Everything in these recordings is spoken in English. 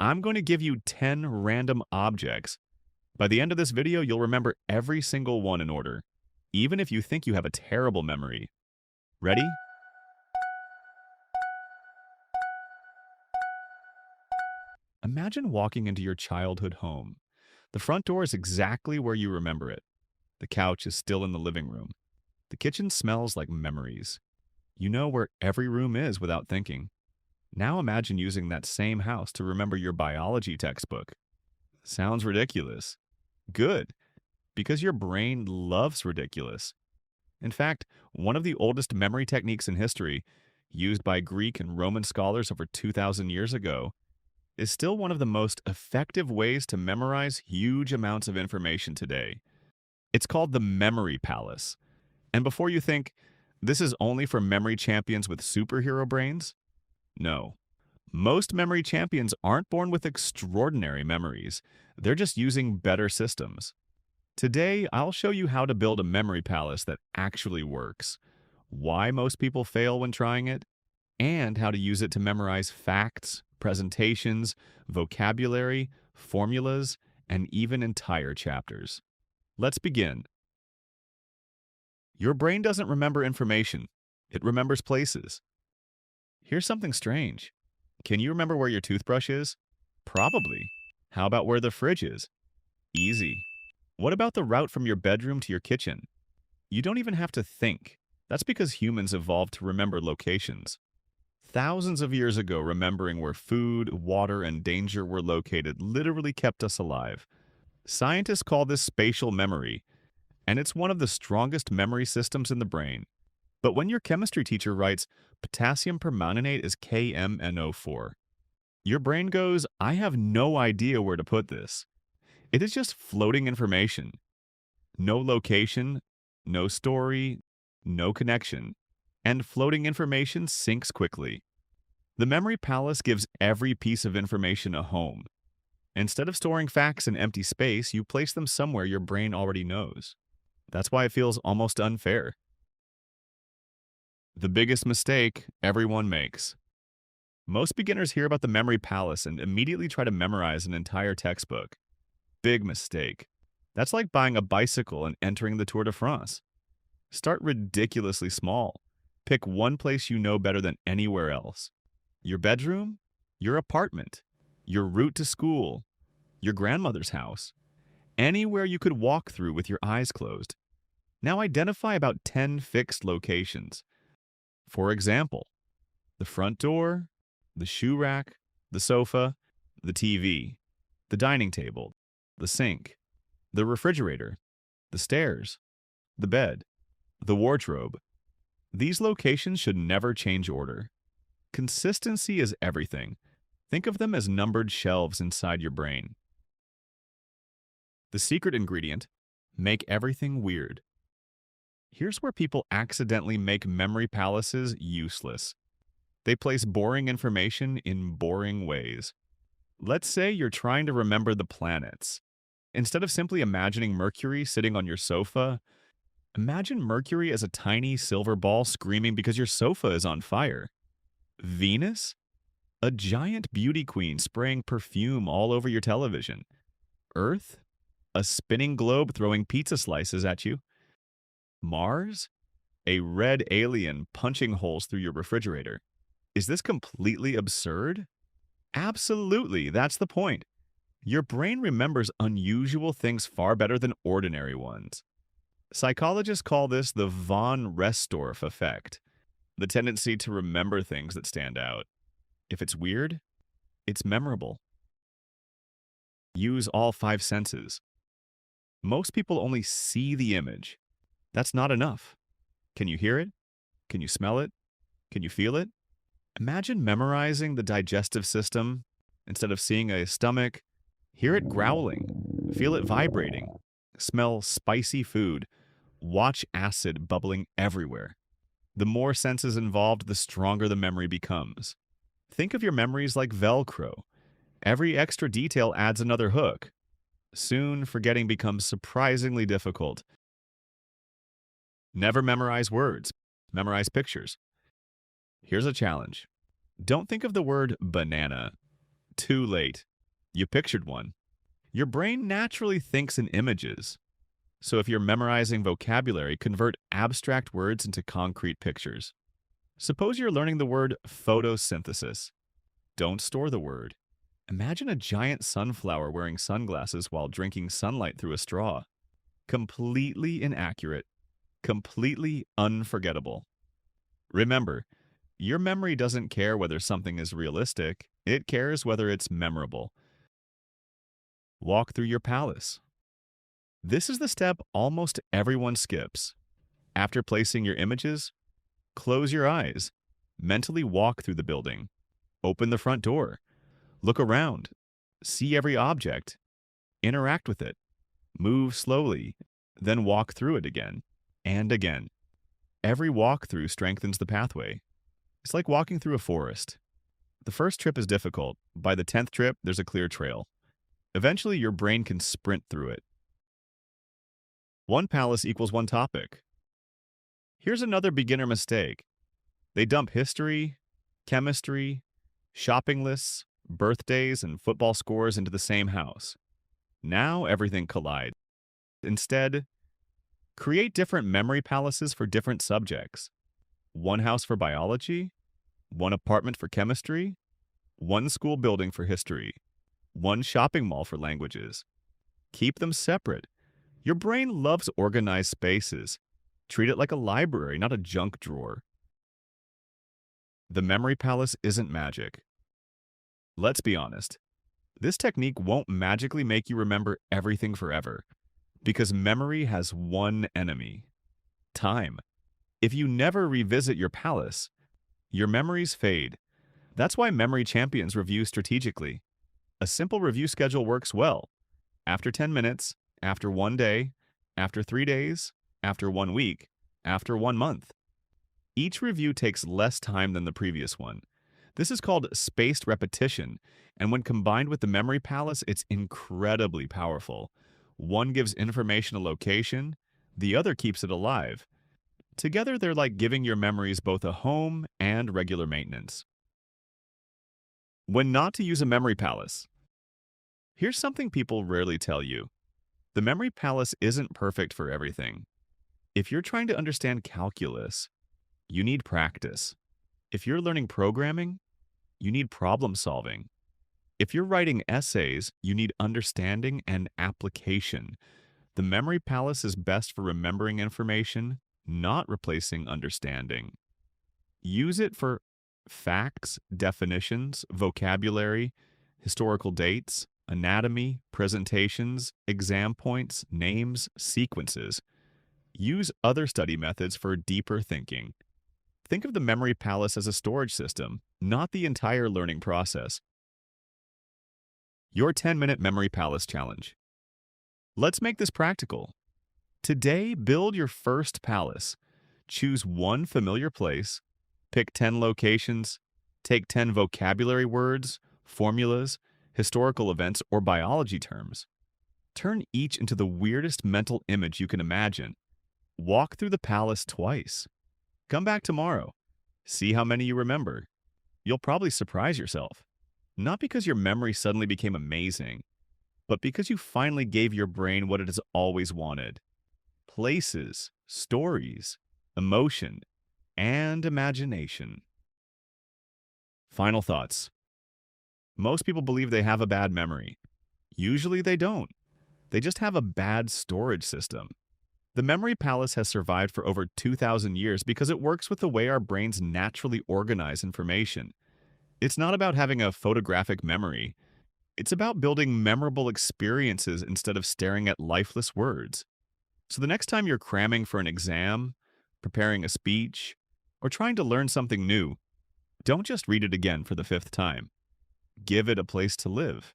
I'm going to give you 10 random objects. By the end of this video, you'll remember every single one in order, even if you think you have a terrible memory. Ready? Imagine walking into your childhood home. The front door is exactly where you remember it. The couch is still in the living room. The kitchen smells like memories. You know where every room is without thinking. Now imagine using that same house to remember your biology textbook. Sounds ridiculous. Good, because your brain loves ridiculous. In fact, one of the oldest memory techniques in history, used by Greek and Roman scholars over 2,000 years ago, is still one of the most effective ways to memorize huge amounts of information today. It's called the memory palace. And before you think, this is only for memory champions with superhero brains? No. Most memory champions aren't born with extraordinary memories. They're just using better systems. Today, I'll show you how to build a memory palace that actually works, why most people fail when trying it, and how to use it to memorize facts, presentations, vocabulary, formulas, and even entire chapters. Let's begin. Your brain doesn't remember information. It remembers places. Here's something strange. Can you remember where your toothbrush is? Probably. How about where the fridge is? Easy. What about the route from your bedroom to your kitchen? You don't even have to think. That's because humans evolved to remember locations. Thousands of years ago, remembering where food, water, and danger were located literally kept us alive. Scientists call this spatial memory, and it's one of the strongest memory systems in the brain. But when your chemistry teacher writes potassium permanganate is KMNO4, your brain goes, I have no idea where to put this. It is just floating information. No location, no story, no connection. And floating information sinks quickly. The memory palace gives every piece of information a home. Instead of storing facts in empty space, you place them somewhere your brain already knows. That's why it feels almost unfair. The biggest mistake everyone makes. Most beginners hear about the memory palace and immediately try to memorize an entire textbook. Big mistake. That's like buying a bicycle and entering the Tour de France. Start ridiculously small. Pick one place you know better than anywhere else. Your bedroom, your apartment, your route to school, your grandmother's house. Anywhere you could walk through with your eyes closed. Now identify about 10 fixed locations. For example, the front door, the shoe rack, the sofa, the TV, the dining table, the sink, the refrigerator, the stairs, the bed, the wardrobe. These locations should never change order. Consistency is everything. Think of them as numbered shelves inside your brain. The secret ingredient: make everything weird. Here's where people accidentally make memory palaces useless. They place boring information in boring ways. Let's say you're trying to remember the planets. Instead of simply imagining Mercury sitting on your sofa, imagine Mercury as a tiny silver ball screaming because your sofa is on fire. Venus? A giant beauty queen spraying perfume all over your television. Earth? A spinning globe throwing pizza slices at you. Mars? A red alien punching holes through your refrigerator. Is this completely absurd? Absolutely, that's the point. Your brain remembers unusual things far better than ordinary ones. Psychologists call this the von Restorff effect, the tendency to remember things that stand out. If it's weird, it's memorable. Use all 5 senses. Most people only see the image. That's not enough. Can you hear it? Can you smell it? Can you feel it? Imagine memorizing the digestive system. Instead of seeing a stomach, hear it growling, feel it vibrating, smell spicy food, watch acid bubbling everywhere. The more senses involved, the stronger the memory becomes. Think of your memories like Velcro. Every extra detail adds another hook. Soon, forgetting becomes surprisingly difficult. Never memorize words. Memorize pictures. Here's a challenge. Don't think of the word banana. Too late. You pictured one. Your brain naturally thinks in images. So if you're memorizing vocabulary, convert abstract words into concrete pictures. Suppose you're learning the word photosynthesis. Don't store the word. Imagine a giant sunflower wearing sunglasses while drinking sunlight through a straw. Completely inaccurate. Completely unforgettable. Remember, your memory doesn't care whether something is realistic, it cares whether it's memorable. Walk through your palace. This is the step almost everyone skips. After placing your images, close your eyes. Mentally walk through the building. Open the front door. Look around. See every object. Interact with it. Move slowly. Then walk through it again. And again. Every walkthrough strengthens the pathway. It's like walking through a forest. The first trip is difficult. By the 10th trip, there's a clear trail. Eventually, your brain can sprint through it. One palace equals one topic. Here's another beginner mistake. They dump history, chemistry, shopping lists, birthdays, and football scores into the same house. Now everything collides. Instead, create different memory palaces for different subjects. One house for biology, one apartment for chemistry, one school building for history, one shopping mall for languages. Keep them separate. Your brain loves organized spaces. Treat it like a library, not a junk drawer. The memory palace isn't magic. Let's be honest. This technique won't magically make you remember everything forever, because memory has one enemy: time. If you never revisit your palace, your memories fade. That's why memory champions review strategically. A simple review schedule works well. After 10 minutes, after 1 day, after 3 days, after 1 week, after 1 month. Each review takes less time than the previous one. This is called spaced repetition, and when combined with the memory palace, it's incredibly powerful. One gives information a location, the other keeps it alive. Together, they're like giving your memories both a home and regular maintenance. When not to use a memory palace. Here's something people rarely tell you. The memory palace isn't perfect for everything. If you're trying to understand calculus, you need practice. If you're learning programming, you need problem solving. If you're writing essays, you need understanding and application. The memory palace is best for remembering information, not replacing understanding. Use it for facts, definitions, vocabulary, historical dates, anatomy, presentations, exam points, names, sequences. Use other study methods for deeper thinking. Think of the memory palace as a storage system, not the entire learning process. Your 10-minute memory palace challenge. Let's make this practical. Today, build your first palace. Choose one familiar place, pick 10 locations, take 10 vocabulary words, formulas, historical events, or biology terms. Turn each into the weirdest mental image you can imagine. Walk through the palace twice. Come back tomorrow. See how many you remember. You'll probably surprise yourself. Not because your memory suddenly became amazing, but because you finally gave your brain what it has always wanted: places, stories, emotion, and imagination. Final thoughts. Most people believe they have a bad memory. Usually they don't. They just have a bad storage system. The memory palace has survived for over 2,000 years because it works with the way our brains naturally organize information. It's not about having a photographic memory. It's about building memorable experiences instead of staring at lifeless words. So the next time you're cramming for an exam, preparing a speech, or trying to learn something new, don't just read it again for the 5th time. Give it a place to live.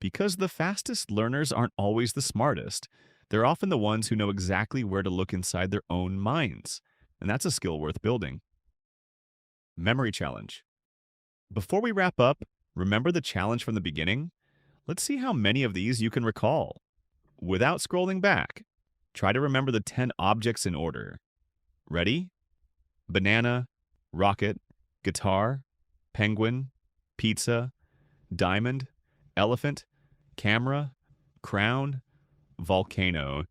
Because the fastest learners aren't always the smartest. They're often the ones who know exactly where to look inside their own minds, and that's a skill worth building. Memory challenge. Before we wrap up, remember the challenge from the beginning? Let's see how many of these you can recall. Without scrolling back, try to remember the 10 objects in order. Ready? Banana, rocket, guitar, penguin, pizza, diamond, elephant, Camera, crown, volcano.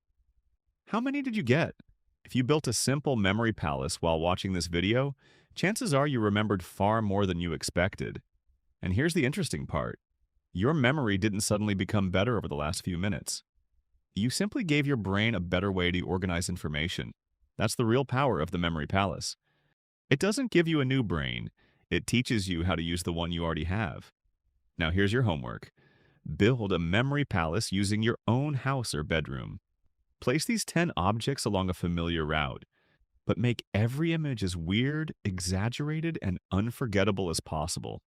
How many did you get? If you built a simple memory palace while watching this video, chances are you remembered far more than you expected. And here's the interesting part. Your memory didn't suddenly become better over the last few minutes. You simply gave your brain a better way to organize information. That's the real power of the memory palace. It doesn't give you a new brain. It teaches you how to use the one you already have. Now here's your homework. Build a memory palace using your own house or bedroom. Place these 10 objects along a familiar route, but make every image as weird, exaggerated, and unforgettable as possible.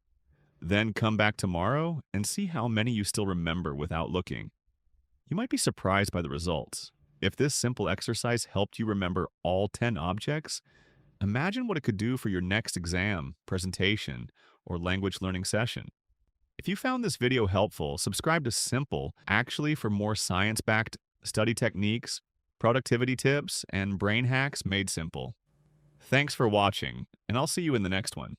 Then come back tomorrow and see how many you still remember without looking. You might be surprised by the results. If this simple exercise helped you remember all 10 objects, imagine what it could do for your next exam, presentation, or language learning session. If you found this video helpful, subscribe to Simple, actually, for more science-backed study techniques, productivity tips, and brain hacks made simple. Thanks for watching, and I'll see you in the next one.